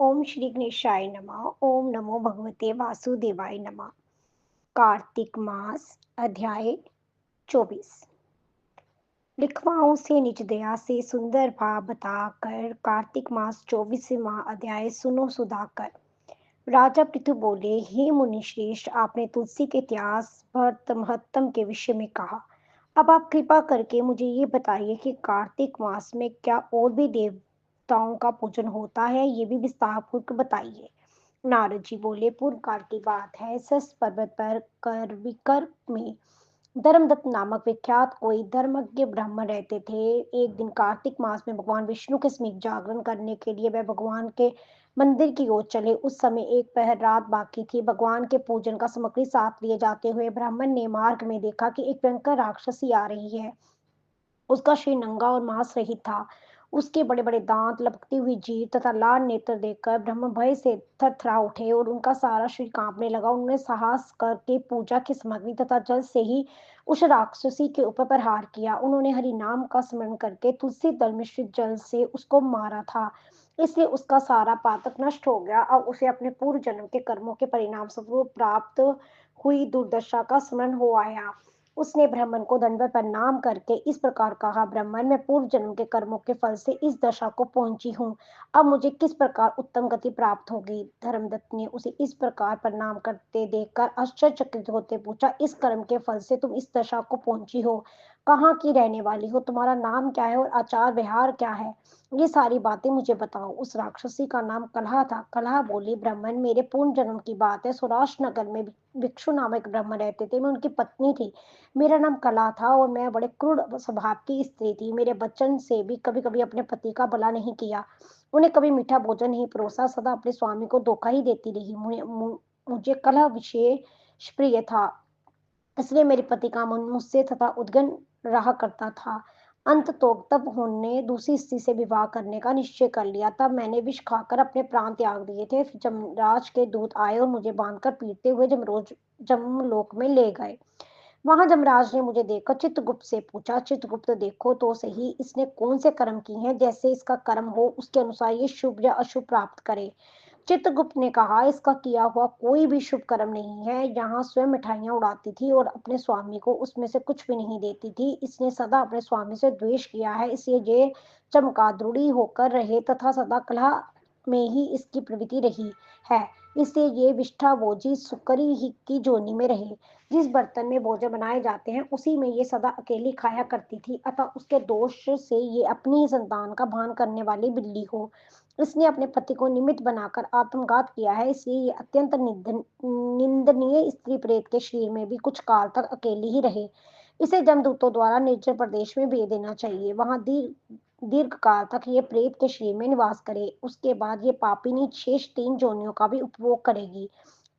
ओम श्री गणेशाय नमः। ओम नमो भगवते वासुदेवाय नमः। कार्तिक मास अध्याय 24। लिखवाओं से निज दया से सुंदर भाव बताकर कार्तिक मास 24वां अध्याय सुनो सुधाकर। राजा पृथु बोले, हे मुनि श्रेष्ठ, आपने तुलसी के इतिहास भरत महत्तम के विषय में कहा। अब आप कृपा करके मुझे ये बताइए कि कार्तिक मास में क्या और भी देवताओं का पूजन होता है, ये भी विस्तार पूर्वक बताइए। नारद जी बोले, पूर्व काल की बात है। सस पर्वत पर करविकर में धर्मदत्त नामक विख्यात कोई धर्मज्ञ ब्राह्मण रहते थे। एक दिन कार्तिक मास में भगवान विष्णु के समीप जागरण करने के लिए वह भगवान के मंदिर की ओर चले। उस समय एक पहर रात बाकी थी। भगवान के पूजन का सामग्री साथ लिए जाते हुए ब्राह्मण ने मार्ग में देखा कि एक भयंकर राक्षसी आ रही है। उसका शरीर नंगा और मांस रहित था। उसके बड़े बड़े दांत, लपकती हुई जीभ तथा लाल नेत्र देखकर ब्रह्म भय से थरथरा उठे और उनका सारा शरीर कांपने लगा। उन्होंने साहस करके पूजा की सामग्री तथा जल से ही उस राक्षसी के ऊपर प्रहार किया। उन्होंने हरि नाम का स्मरण करके तुलसी दल मिश्रित जल से उसको मारा था। इसलिए उसका सारा पातक नष्ट हो गया और उसे अपने पूर्व जन्म के कर्मों के परिणाम स्वरूप प्राप्त हुई दुर्दशा का स्मरण हो आया। उसने ब्राह्मण को दंडवत प्रणाम करके इस प्रकार कहा, ब्राह्मण, मैं पूर्व जन्म के कर्मों के फल से इस दशा को पहुंची हूँ। अब मुझे किस प्रकार उत्तम गति प्राप्त होगी। धर्मदत्त ने उसे इस प्रकार प्रणाम करते देखकर आश्चर्यचकित होते पूछा, इस कर्म के फल से तुम इस दशा को पहुंची हो, कहाँ की रहने वाली हो, तुम्हारा नाम क्या है और आचार व्यवहार क्या है, ये सारी बातें मुझे बताओ। उस राक्षसी का नाम कलहा था। कलहा बोली, ब्राह्मण, मेरे पूर्ण जन्म की बात है। सौराष्ट्र नगर में भिक्षु नामक ब्राह्मण रहते थे। मैं उनकी पत्नी थी। मेरा नाम कला था और मैं बड़े क्रूर स्वभाव की स्त्री थी। मेरे बच्चन से भी कभी कभी अपने पति का भला नहीं किया। उन्हें कभी मीठा भोजन नहीं परोसा। सदा अपने स्वामी को धोखा ही देती रही। मुझे कलह विशेष प्रिय था, इसलिए मेरे पति का मन मुझसे तथा उद्गन रहा करता था। अंत तो तब उन्होंने दूसरी स्त्री से विवाह करने का निश्चय कर लिया। तब मैंने विष खाकर अपने प्राण त्याग दिए थे। फिर जमराज के दूत आए और मुझे बांधकर पीटते हुए जमलोक में ले गए। वहां जमराज ने मुझे देखकर चित्रगुप्त से पूछा, चित्रगुप्त, देखो तो सही, इसने कौन से कर्म किए हैं, जैसे इसका कर्म हो उसके अनुसार ये शुभ या अशुभ प्राप्त करे। चित्रगुप्त ने कहा, इसका किया हुआ कोई भी शुभ कर्म नहीं है। यहाँ स्वयं मिठाइयां उड़ाती थी और अपने स्वामी को उसमें से कुछ भी नहीं देती थी। इसने सदा अपने स्वामी से द्वेष किया है, इसलिए ये चमकादृढ़ी होकर रहे तथा सदा कलह में ही इसकी प्रवृत्ति रही है। इसलिए ये विष्ठा भोजी सुकरी ही की जोनी में रहे। जिस बर्तन में भोजन बनाए जाते हैं उसी में ये सदा अकेली खाया करती थी। अतः उसके दोष से ये अपनी ही संतान का भान करने वाली बिल्ली हो। इसने अपने पति को निमित्त बनाकर आत्मघात किया है, इसलिए ये अत्यंत निंदनीय स्त्री प्रेत के शरीर में भी कुछ काल तक अकेली ही रहे। इसे जमदूतों द्वारा निर्जन प्रदेश में भेज देना चाहिए। वहां दीर्घ काल तक ये प्रेत के शरीर में निवास करे। उसके बाद ये पापिनी शेष 3 योनियों का भी उपभोग करेगी।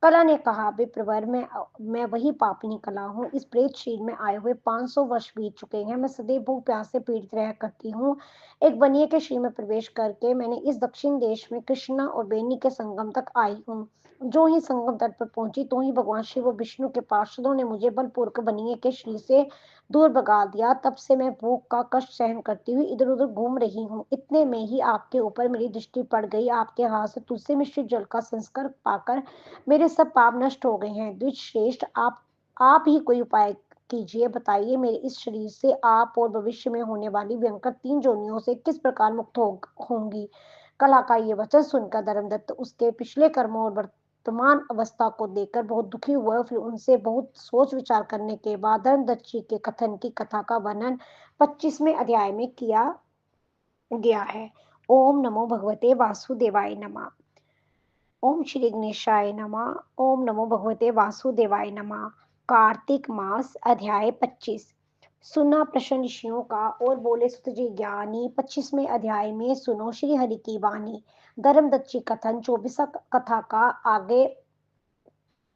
कला ने कहा, विप्रवर, मैं वही पापिनी कला हूँ। इस प्रेत शरीर में आए हुए 500 वर्ष बीत चुके हैं। मैं सदैव भूख प्यास से पीड़ित रह करती हूँ। एक बनिए के शरीर में प्रवेश करके मैंने इस दक्षिण देश में कृष्णा और बेनी के संगम तक आई हूँ। जो ही संगम तट पर पहुंची तो ही भगवान शिव और विष्णु के पार्षदों ने मुझे बलपूर्वक बनिए के शरीर से दूर भगा दिया। तब से मैं भूख का कष्ट सहन करती हुई इधर उधर घूम रही हूँ। इतने में ही आपके ऊपर मेरी दृष्टि पड़ गई। आपके हाथ से तुलसी मिश्रित जल का संस्कार पाकर मेरे सब पाप नष्ट हो गए हैं। द्विज श्रेष्ठ, आप ही कोई उपाय कीजिए। बताइए, मेरे इस शरीर से आप और भविष्य में होने वाली भयंकर 3 जोनियों से किस प्रकार मुक्त होंगी। कला का ये वचन सुनकर धर्मदत्त उसके पिछले कर्मों और वर्तमान अवस्था को देखकर बहुत दुखी हुआ। फिर उनसे बहुत सोच विचार करने के बाद धर्मदत्त जी के कथन की कथा का वर्णन 25वें अध्याय में किया गया है। ओम नमो भगवते वासुदेवाय नमः। ओम श्री गणेशाय नमः। ओम नमो भगवते वासुदेवाय नमः। कार्तिक मास अध्याय 25। सुना प्रश्न ऋषियों का और बोले, सुत जी ज्ञानी, 25वें अध्याय में सुनो श्री हरि की वाणी। धर्मदत्त जी कथन 24 कथा का आगे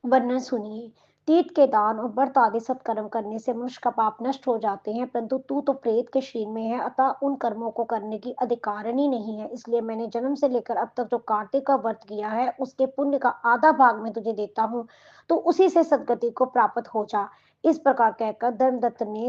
वर्णन सुनिए। तीर्थ के दान और व्रत आदि सत्कर्म करने से मनुष्य का पाप नष्ट हो जाते हैं, परंतु तू तो प्रेत के शरीर में है, अतः उन कर्मों को करने की अधिकारिणी नहीं है। इसलिए मैंने जन्म से लेकर अब तक जो कार्तिक का व्रत किया है उसके पुण्य का आधा भाग मैं तुझे देता हूँ, तो उसी से सदगति को प्राप्त हो जा। इस प्रकार कहकर धर्मदत्त ने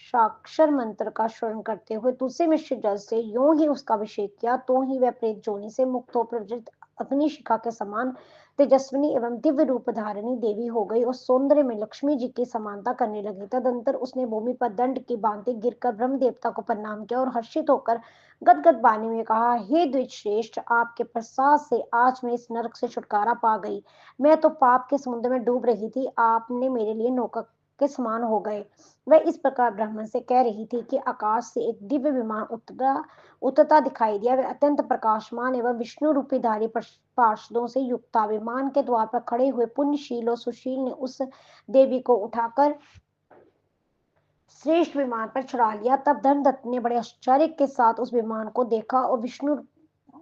पंचाक्षर मंत्र का स्मरण करते हुए तुलसी मिश्रित जल से यूं ही उसका अभिषेक किया, तो ही वह प्रेत जोनि से मुक्त हो प्रज्वलित अग्निशिखा के समान तेजस्विनी एवं दिव्य रूप धारिणी देवी हो गई और सौंदर्य में लक्ष्मी जी की समानता करने लगी। तदंतर उसने भूमि पर दंड की भांति गिरकर ब्रह्म देवता को प्रणाम किया और हर्षित होकर गदगद वाणी में कहा, हे द्विजश्रेष्ठ, आपके प्रसाद से आज मैं इस नरक से छुटकारा पा गई। मैं तो पाप के समुद्र में डूब रही थी, आपने मेरे लिए नौका के समान हो गए। वह इस प्रकार ब्राह्मण से कह रही थी कि आकाश से एक दिव्य विमान उतरता दिखाई दिया। वह अत्यंत प्रकाशमान एवं विष्णु रूपी धारी पार्षदों से युक्त था। विमान के द्वार पर खड़े हुए पुण्यशील और सुशील ने उस देवी को उठाकर श्रेष्ठ विमान पर चढ़ा लिया। तब धर्मदत्त ने बड़े आश्चर्य के साथ उस विमान को देखा और विष्णु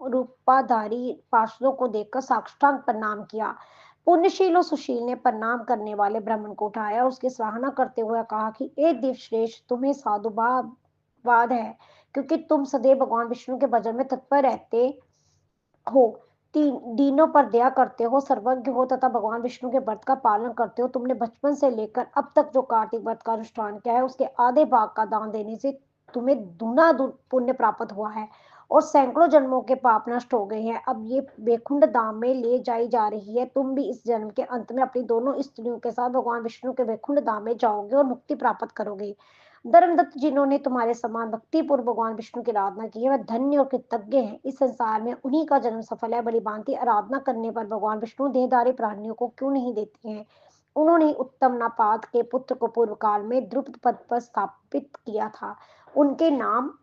रूपाधारी पार्षदों को देखकर साष्टांग प्रणाम किया। पुण्यशील और सुशील ने प्रणाम करने वाले ब्राह्मण को उठाया और उसकी सराहना करते हुए कहा कि ए दिव्यश्रेष्ठ, तुम्हें साधुवाद है, क्योंकि तुम सदैव भगवान विष्णु के भजन में तत्पर रहते हो, दीनों पर दया करते हो, सर्वज्ञ हो तथा भगवान विष्णु के व्रत का पालन करते हो। तुमने बचपन से लेकर अब तक जो कार्तिक व्रत का अनुष्ठान किया है, उसके आधे भाग का दान देने से तुम्हें दूना पुण्य प्राप्त हुआ है और सैकड़ों जन्मों के पाप नष्ट हो गए हैं। अब ये बेखुंड धाम में ले जाई जा रही है। तुम भी इस जन्म के अंत में अपनी दोनों स्त्रियों के साथ भगवान विष्णु के बेखुंड धाम में जाओगे और मुक्ति प्राप्त करोगे। धर्मदत्त, जिन्होंने तुम्हारे समान भक्तिपूर्व भगवान विष्णु की आराधना की है, वह धन्य और कृतज्ञ हैं। इस संसार में उन्हीं का जन्म सफल है। बड़ी भांति आराधना करने पर भगवान विष्णु देहधारी प्राणियों को क्यों नहीं देते हैं। उन्होंने उत्तम नापात के पुत्र को पूर्व काल में द्रुपद पद पर स्थापित किया था। उनके नाम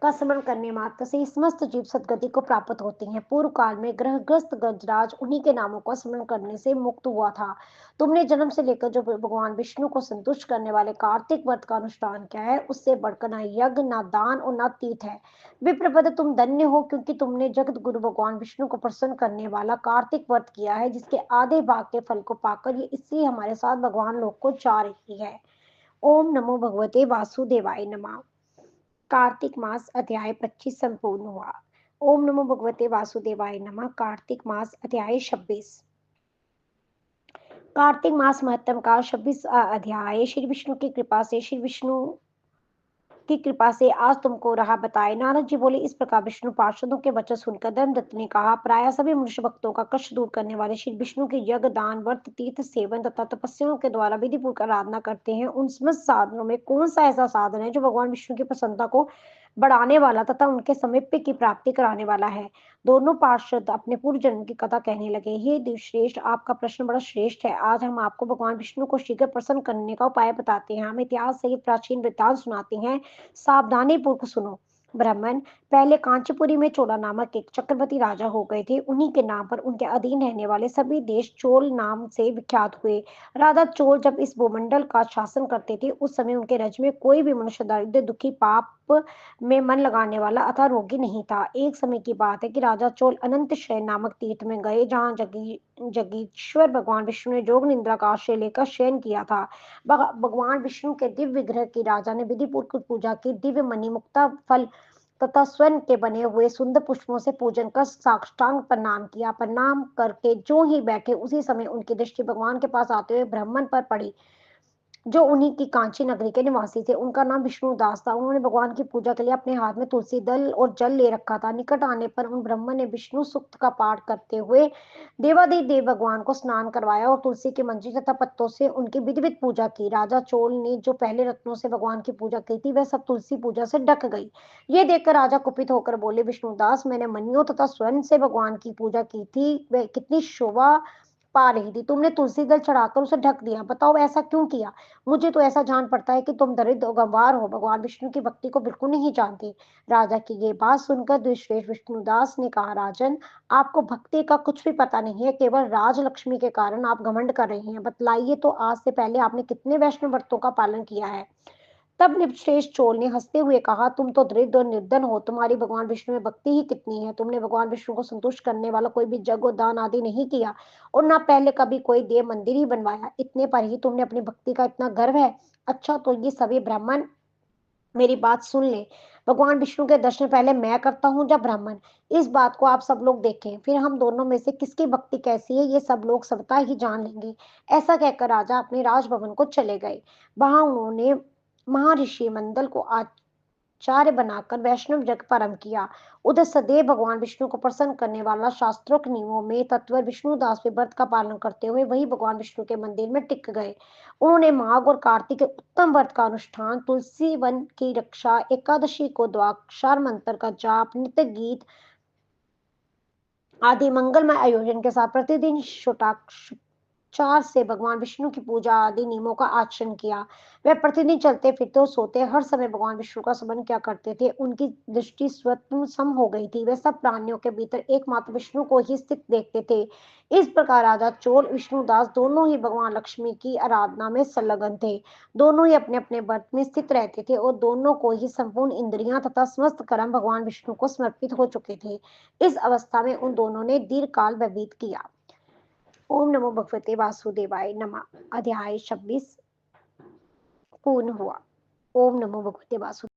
का स्मरण करने मात्र से समस्त जीव सदगति को प्राप्त होते हैं। पूर्व काल में ग्रहग्रस्त गजराज उन्हीं के नामों का स्मरण करने से मुक्त हुआ था। तुमने जन्म से लेकर जो भगवान विष्णु को संतुष्ट करने वाले कार्तिक व्रत का अनुष्ठान किया है, उससे बढ़कर ना यज्ञ, ना दान और ना तीर्थ है। विप्रपद, तुम धन्य हो, क्योंकि तुमने जगत गुरु भगवान विष्णु को प्रसन्न करने वाला कार्तिक व्रत किया है, जिसके आधे भाग के फल को पाकर ये इसलिए हमारे साथ भगवान लोक को जा रही है। ओम नमो भगवते वासुदेवाय नमः। कार्तिक मास अध्याय 25 संपूर्ण हुआ। ओम नमो भगवते वासुदेवाय नमः। कार्तिक मास अध्याय 26। कार्तिक मास महत्तम का 26 अध्याय श्री विष्णु की कृपा से आज तुमको रहा बताए। नारद जी बोले, इस प्रकार विष्णु पार्षदों के वचन सुनकर धर्मदत्त ने कहा, प्राय सभी मनुष्य भक्तों का कष्ट दूर करने वाले श्री विष्णु के यज्ञ, दान, व्रत, तीर्थ सेवन तथा तपस्याओं के द्वारा विधि पूर्वक आराधना करते हैं, उन समस्त साधनों में कौन सा ऐसा साधन है जो भगवान विष्णु की प्रसन्नता को बढ़ाने वाला तथा उनके समीप्य की प्राप्ति कराने वाला है। दोनों पार्षद अपने पूर्व जन्म की कथा कहने लगे। हे देवश्रेष्ठ, आपका प्रश्न बड़ा श्रेष्ठ है। आज हम आपको भगवान विष्णु को शीघ्र प्रसन्न करने का उपाय बताते हैं। हम इतिहास से प्राचीन वृत्तांत सुनाते हैं, सावधानी पूर्वक सुनो। ब्राह्मण, पहले कांचीपुरी में चोला नामक एक चक्रवर्ती राजा हो गए थे। उन्हीं के नाम पर उनके अधीन रहने वाले सभी देश चोल नाम से विख्यात हुए। राजा चोल जब इस भूमंडल का शासन करते थे, उस समय उनके राज्य में कोई भी मनुष्य दरिद्र, दुखी, पाप में मन लगाने वाला अथवा रोगी नहीं था। एक समय की बात है कि राजा चोल अनंत शयन नामक तीर्थ में गए, जहाँ जगीश्वर भगवान विष्णु ने जोग निद्रा का आश्रय लेकर शयन किया था। भगवान विष्णु के दिव्य विग्रह की राजा ने विधि पूर्वक पूजा की। दिव्य मणि, मुक्ता फल तथा स्वर्ण के बने हुए सुंदर पुष्पों से पूजन कर साष्टांग प्रणाम किया। प्रणाम करके जो ही बैठे, उसी समय उनकी दृष्टि भगवान के पास आते हुए ब्राह्मण पर पड़ी, जो उन्हीं की कांची नगरी के निवासी थे। उनका नाम विष्णुदास था। उन्होंने भगवान की पूजा के लिए अपने हाथ में तुलसी दल और जल ले रखा था। निकट आने पर उन ब्राह्मण ने विष्णु सूक्त का पाठ करते हुए देवाधिदेव भगवान को स्नान करवाया और तुलसी के मंजी तथा पत्तों से उनकी विधिवत पूजा की। राजा चोल ने जो पहले रत्नों से भगवान की पूजा की थी, वह सब तुलसी पूजा से ढक गई। ये देखकर राजा कुपित होकर बोले, विष्णुदास, मैंने मणियों तथा स्वर्ण से भगवान की पूजा की थी, वह कितनी शोभा पा रही थी, तुमने तुलसी दल चढ़ाकर उसे ढक दिया। बताओ ऐसा क्यों किया? मुझे तो ऐसा जान पड़ता है कि तुम दरिद्र और गंवार हो, भगवान विष्णु की भक्ति को बिल्कुल नहीं जानती। राजा की ये बात सुनकर द्विश्रेष्ठ विष्णुदास ने कहा, राजन, आपको भक्ति का कुछ भी पता नहीं है, केवल राजलक्ष्मी के कारण आप घमंड कर रहे हैं। बतलाइए तो, आज से पहले आपने कितने वैष्णव व्रतों का पालन किया है? तब निपश्रेष्ठ चोल ने हंसते हुए कहा, तुम तो दरिद्र और निर्धन हो, तुम्हारी भगवान विष्णु में भक्ति ही कितनी है। तुमने भगवान विष्णु को संतुष्ट करने वाला कोई भी जग और दान आदि नहीं किया और न पहले कभी कोई देव मंदिर ही बनवाया। इतने पर ही तुमने अपनी भक्ति का इतना गर्व है। अच्छा, तो ये सभी ब्राह्मण मेरी बात सुन ले। भगवान विष्णु के दर्शन पहले मैं करता हूँ या ब्राह्मण? इस बात को आप सब लोग देखें, फिर हम दोनों में से किसकी भक्ति कैसी है, ये सब लोग सबता ही जान लेंगे। ऐसा कहकर राजा अपने राजभवन को चले गए। वहां उन्होंने महर्षि मंडल को आचार्य बनाकर वैष्णव जग परम किया। उधर सदैव भगवान विष्णु को प्रसन्न करने वाला शास्त्रोक्त नियमों में तत्पर विष्णुदास भी व्रत का पालन करते हुए वही भगवान विष्णु के मंदिर में टिक गए। उन्होंने माघ और कार्तिक के उत्तम व्रत का अनुष्ठान, तुलसी वन की रक्षा, एकादशी को द्वाक्षर मंत्र का जाप, नित्य गीत आदि मंगलमय आयोजन के साथ प्रतिदिन षोडशोपचार से भगवान विष्णु की पूजा आदि नियमों का आचरण किया। वे प्रतिदिन चलते फिरते और सोते हर समय भगवान विष्णु का स्मरण किया करते थे। उनकी दृष्टि स्वतः सम हो गई थी। वे सब प्राणियों के भीतर एकमात्र विष्णु को ही स्थित देखते थे। इस प्रकार राजा चोल विष्णुदास दोनों ही भगवान लक्ष्मी की आराधना में संलग्न थे। दोनों ही अपने अपने व्रत में स्थित रहते थे और दोनों को ही संपूर्ण इंद्रियां तथा समस्त कर्म भगवान विष्णु को समर्पित हो चुके थे। इस अवस्था में उन दोनों ने दीर्घ काल व्यतीत किया। ओम नमो भगवते वासुदेवाय नमः। अध्याय 26 पूर्ण हुआ। ओम नमो भगवते वासुदेवाय।